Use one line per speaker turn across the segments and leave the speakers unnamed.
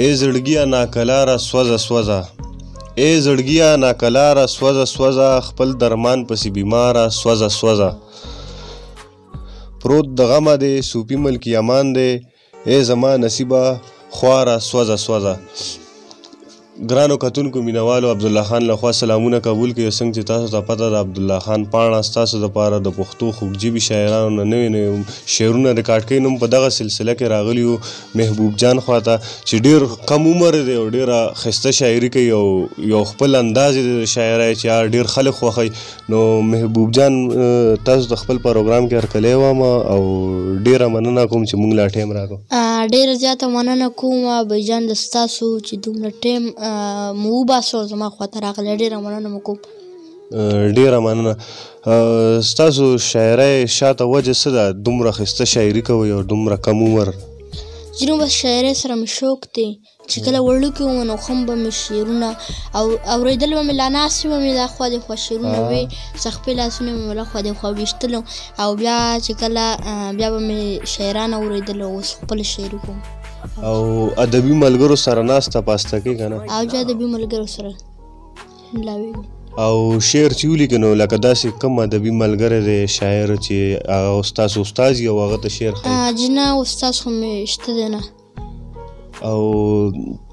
ای زړګیا ناکلاره سوځه سوځه، ای زړګیا ناکلاره سوځه سوځه، خپل درمان پسې بیماره سوځه سوځه. پروت د غمه دی صوفي ملکي امان دی، ای زما نصیبه خواره سوځه سوځه. ګرانو کتونکو مینوالو، عبدالله خان لخوا سلامونه قبول کړئ. څنګه چې تاسو ته پته ده عبدالله خان پاڼه ستاسو دپاره د پښتو خوږژبي شاعرانو نه نوي نوي شعرونه ریکارډ کوي. نو په دغه سلسله کې راغلي یو محبوب جان خواته چې ډېر کم عمر دی او ډېره ښایسته شاعري کوي او یو خپل انداز یې د شاعرۍ چې ډېر خلک خوښوي. نو محبوب جان تاسو د خپل پروګرام کې هرکلی وایم او ډېره مننه کوم چې موږ لا ټایم راکړو.
ډېره زیاته مننه کوم بهجان د ستاسو چې دومره ټایم مو وباسو زما خواته راغلی. ډېره مننه مو کوم.
ډېره مننه. ستاسو شاعرۍ شاته وجه څه ده؟ دومره ښایسته شاعري کوئ او دومره کم عمر.
ځینو بس شاعرۍ سره مې شوق دی چې کله وړوکې وم نو ښه به مې شعرونه اورېدل به مې لا ناستې به مې داخوا دېخوا شعرونه وې، سخپې لاسونه مې لخوا دېخوا ویشتلو او بیا چې کله بیا به مې شاعران اورېدل او اوس خپله شاعري کوم.
او ادبي ملګرو سره ناسته پاسته کوي که نه؟
او چې ادبي ملګرو سره ملاوېږو.
او شعر چې ولیکې نو لکه داسې کوم ادبي ملګری دی شاعر چې هغه ستاسو استاد وي او هغه ته شعر ښایي؟
جنه استاد خو مې شته دی نه.
او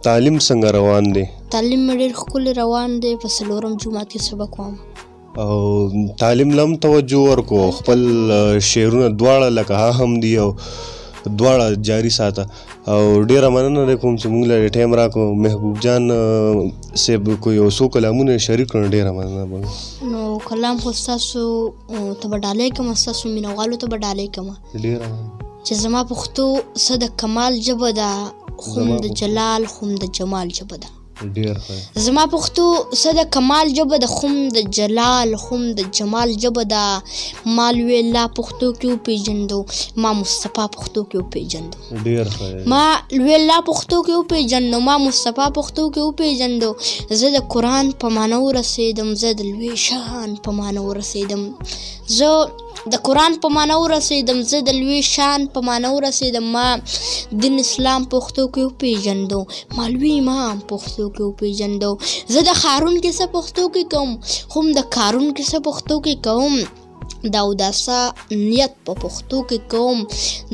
تعلیم څنګه روان دی؟
تعلیم مې ډېر ښکلی روان دی. په 4م جومات کې سبق وایم.
او تعلیم لم توجه ورکو، خپل شعرونه دواړه لکه هم دي او دواړه جاري ساته. او ډېره مننه دی کوم چې موږ له ټایم راکړو. محبوب جان صاحب کو یو څو کلامونه شریک کړو، ډېره مننه به.
نو کلام خو ستاسو ته به ډالۍ کړم، ستاسو مینهوالو ته به ډالۍ کړم چې زما پښتو څه د کمال ژبه ده، خوم د جلال خوم د جمال ژبه ده. زما پښتو څه د کمال ژبه ده، خوم د جلال خوم د جمال ژبه ده. ما لوی الله پښتو کې وپېژندو، ما مصطفی پښتو کې وپېژندو، ما لوی الله پښتو کې وپېژندو، ما مصطفی پښتو کې وپېژندو. زه د قرآن په معنی ورسېدم، زه د لوی شان په معنی ورسېدم، زه د قرآن په معنی ورسېدم، زه د لوی شان په معنی ورسېدم. ما دین اسلام پښتو کې وپېژندو، ما لوی امام پښتو کې وپېژندو. زه د هارون کیسه پښتو کې کوم، خو د کارون کیسه پښتو کې کوم. د اوداسه نیت په پښتو کې کوم،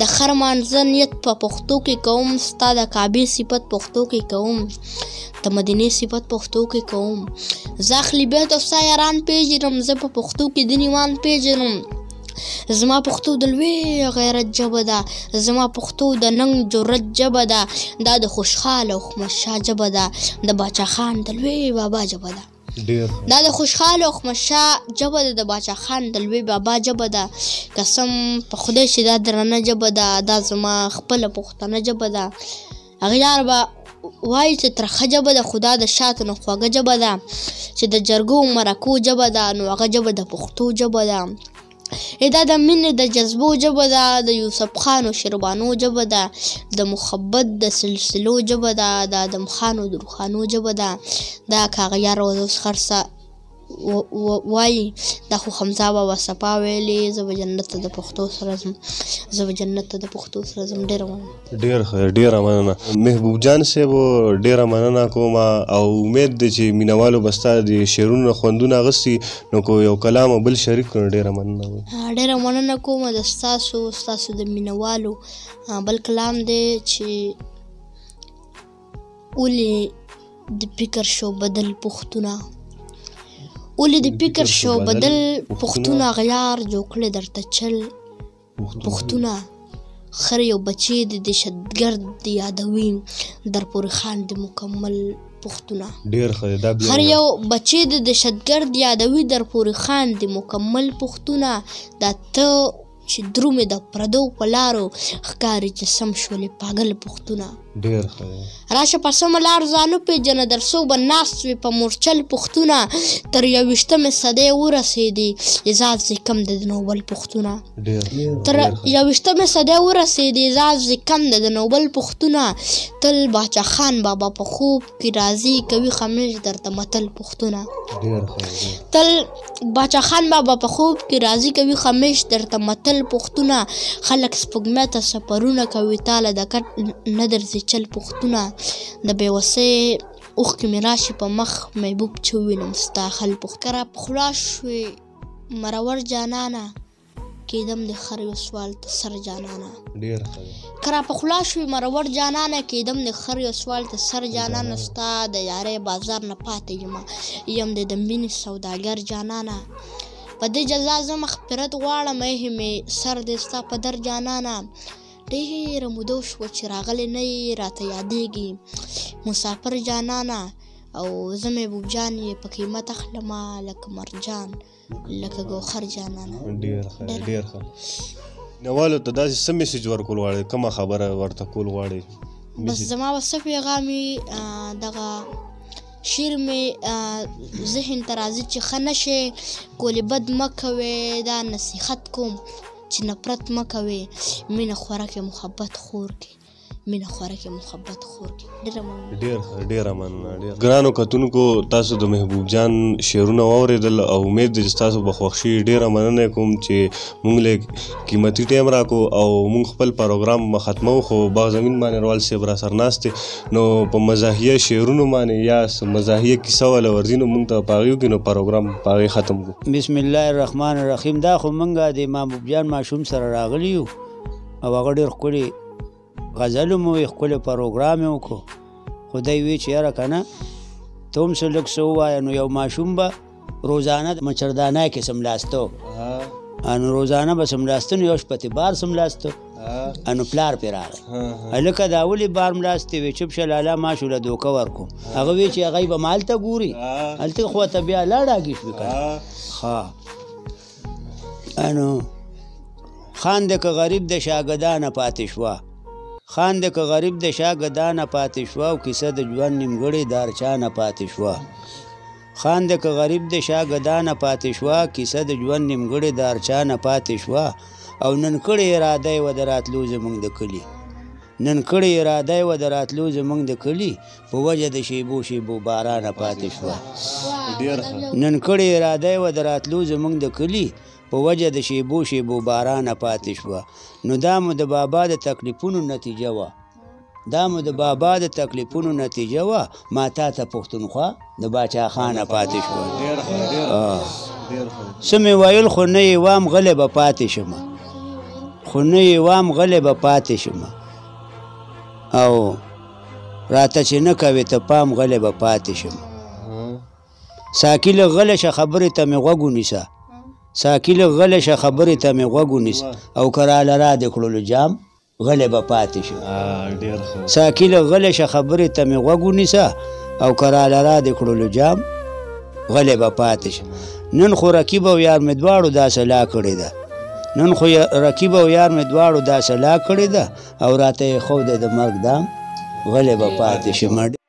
د هر مانځه نیت په پښتو کې کوم. ستا د کعبې صفت پښتو کې کوم، د مدینې صفت پښتو کې کوم. زه اهل بیت او ستا یاران پېژنم، زه په پښتو کې دین ایمان پېژنم. زما پښتو د لوی غیرت ژبه ده، زما پښتو د ننګ جرأت ژبه ده. دا د خوشحال او احمدشاه ژبه ده، د باچا خان د لوی بابا ژبه ده. دا د خوشحال او احمدشاه ژبه ده، د باچا خان د لوی بابا ژبه ده. قسم په خدای چې دا درنه ژبه ده، دا زما خپله پښتنه ژبه ده. اغیار به وایي چې ترخه ژبه ده، خو دا د شاتو نه خوږه ژبه ده. چې د جرګو مرکو ژبه ده، نو هغه ژبه د پښتو ژبه ده. دا د مینې د جذبو ژبه ده، د یوسف خان او شیربانو ژبه ده، د محبت د سلسلو ژبه ده، د آدم خان او درخانو ژبه ده. دا کاغیار اوس خرڅه وایي دا خو حمزه بابا صفا ویلې، زه به جنت ته د پښتو سره ځم، زه به جنت ته د پښتو سره ځم. ډېره مننه.
ډېره مننه محبوب جان صاحب، ډېره مننه کوم او امید دی چې مینوالو به ستا د شعرونو خوندونه اخیستي نو کو یو کلام بل شریک کړو. ډېره مننه.
ډېره مننه کوم د ستاسو د مینوالو. بل کلام دی چې ولې د فکر شو بدل پښتونه، ولې د فکر شو بدل پښتونه، غیار جوړ کړی درته چل پښتونه. خر یو بچی د دهشتګرد یادوي، در پورې خاندي مکمل پښتونه. هر یو بچی د دهشتګرد یادوي، در پورې خاندي مکمل پښتونه. دا ته چې درومې د پردو په لارو، ښکاري چې سم شولې پاگل پښتونه. راشه په سمه لار ځان وپېژنه، در څو به ناست وي په مورچل پښتونه. تر 21مې صدۍ ورسېدې، اعزاز یې کم دی د نوبل پښتونه. تر 21مې صدۍ ورسېدې، اعزاز یې کم دی د نوبل پښتونه. تل باچا خان بابا په خوب کې راځي، کوي خمیش درته متل پښتونه. تل باچا خان بابا په خوب کې راځي، کوي خمیش درته متل پښتونه. خلک سپوږمۍ ته سفرونه کوي، تاله د کټ نه درځي پیچل پوښتونه د بېوسۍ اوښکې مې راشي په مخ محبوب چې ووینم ستا خل پوښت که را په خوله شوې مرور جانانه کېدم د خر یو سوال ته سر جانانه که را په خوله شوې مرور جانانه کېدم د خر یو سوال ته سر جانانه ستا د یارۍ بازار نه پاتې یم د مینې سوداګر جانانه په دې جزا زه مغفرت غواړم ایښې مې سر دی ستا په در جانانه ډېره موده وشوه چې راغلی نه یې راته یادېږي مسافر جانانه او زه محبوب جان یې په قیمت اخلمه لکه مرجان لکه ګوخر جانانه.
ډېر ښه. نوالو ته داسې څه میسیج ورکول غواړئ؟ کومه خبره ورته کول غواړئ؟
بس زما به څه پیغام وي دغه شعر مې ذهن ته راځي چې ښه نه شې کولې بد مه کوې دا نصیحت کوم چې نفرت مه کوې مینه خوره کې محبت خور کې مینه خوره کې محبت خور کې.
ډېره مننه. ګرانو کتونکو تاسو د محبوب جان شعرونه واورېدل او امید دی چې تاسو به خوښ شي. ډېره مننه کوم چې موږ له قیمتي ټایم راکو او موږ خپل پروګرام ختمو خو باغ زمین باندې روال صاحب را سر ناست دی نو په مزاحیه شعرونو باندې یا مزاحیه کیسه والا ورځي نو موږ ته په هغې وکړي نو پروګرام په هغې ختم کړو.
بسم الله الرحمن الرحیم. دا خو موږ د محبوب جان ماشوم سره راغلي یو او هغه ډېر ښکلي غزل مو وی ښکلی پروګرام یې وکړو خو دی وی چې یاره که نه ته هم څه لږ څه ووایه نو یو ماشوم به روزانه مچردانه کې سملاسته نو روزانه به سملاسته نو یو شپه بار سملاسته نو پلار پرې راغی هلکه دا ولې بار ملاستې وی چپ شه لالا ما شوله دوکه ورکوم هغه وی چې هغوی به مالته ګوري هلته خو ته بیا لاړاږي شوې که نه نو خان دی که غریب د شاګدانه پاتې شوه خان دی که غریب د شاګدانه پاتې شوه او کیسه د ژوند نیمګړې دارچانه پاتې شوه خان دی که غریب د شاګدانه پاتې شوه کیسه د ژوند نیمګړې دارچانه پاتې شوه او نن کړې اراده یې وه د راتلو زموږ د کلي نن کړې اراده یې وه د راتلو زموږ د کلي په وجه د شیبو شیبو بارانه پاتې شوه نن کړې اراده یې وه د راتلو زموږ د کلي په وجه د شیبو شیبو بارانه پاتې شوه نو دا مو د بابا د تکلیفونو نتیجه وه دا مو د بابا د تکلیفونو نتیجه وه ما تا ته پښتونخوا د باچا خانه پاتې شوه څه مې ویل خو نه یې وام غلی به پاتې شمه خو نه یې وام غلی به پاتې شمه او راته چې نه کوې ته پام غلی به پاتې شمه ساکي لږ غلی شه خبرې ته مې غوږ ونیسه ساکي لږ غلی شه خبرې ته مې غوږ ونیسه او که راله را د کړلو جام غلی به پاتې شم ساکي لږ غلی شه خبرې ته مې غوږ ونیسه او که راله را د کړلو جام غلی به پاتې شم نن خو رقیب او یار مې دواړو دا صلاح کړې ده نن خو رقیب او یار مې دواړو دا صلاح کړې ده او راته یې ښودی د مرګ دام غلی به پاتې شم